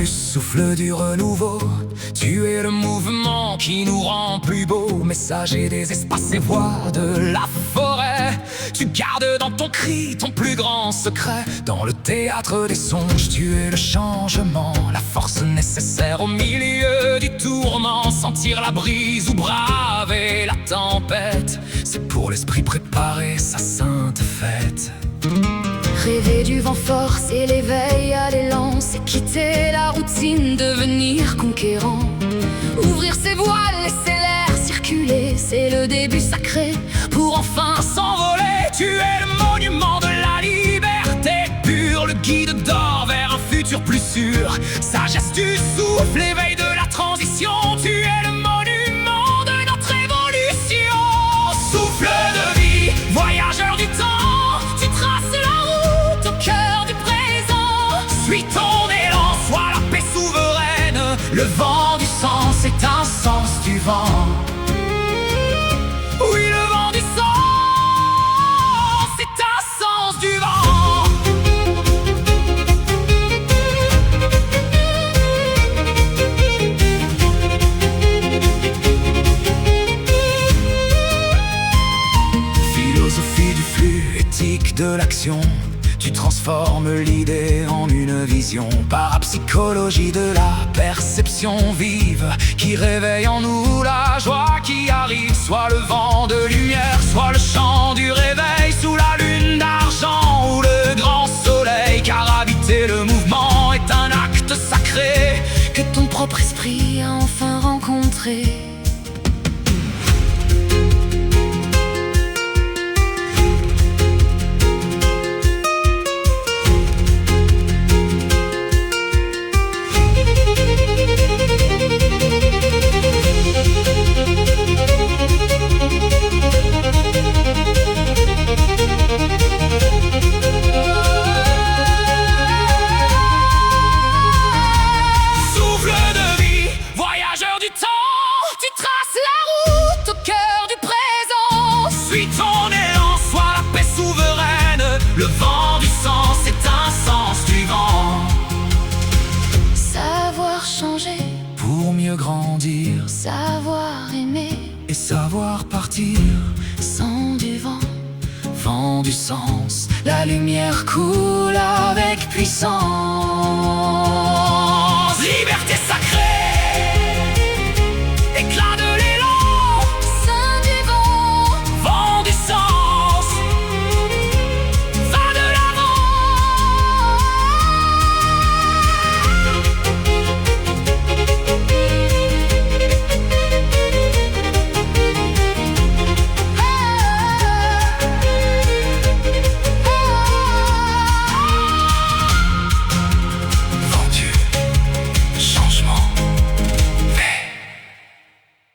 souffle du renouveau. Tu es le mouvement qui nous rend plus beaux, messager des espaces et voix de la forêt. Tu gardes dans ton cri ton plus grand secret. Dans le théâtre des songes, tu es le changement, la force nécessaire au milieu du tourment. Sentir la brise ou braver la tempête, c'est pour l'esprit préparer sa sainte fête. Rêver du vent fort, c'est l'éveil à l'élan, c'est quitter la routine, devenir conquérant. Ouvrir ses voiles, laisser l'air circuler, c'est le début sacré pour enfin s'envoler. Tu es le monument de la liberté pure, le guide d'or vers un futur plus sûr. Sagesse du souffle, l'éveil de la transition, tu es le monument de notre évolution. Souffle de vie, voyageur du temps, tu traces la route au cœur du présent. Suis ton élan, sois la paix souveraine, le vent du sens est un sens du vent. Oui, le vent du sens, c'est un sens du vent. Philosophie du flux, éthique de l'action, tu transformes l'idée en une vision. Parapsychologie de la perception vive, qui réveille en nous la joie qui arrive. Soit le vent de lumière, soit le chant du réveil, sous la lune d'argent ou le grand soleil. Car habiter le mouvement est un acte sacré que ton propre esprit a enfin rencontré. Suis ton élan, sois la paix souveraine, le vent du sens est un sens du vent. Savoir changer Pour mieux grandir savoir aimer, et savoir partir. sang du vent. Vent du sens, la lumière coule avec puissance. Liberté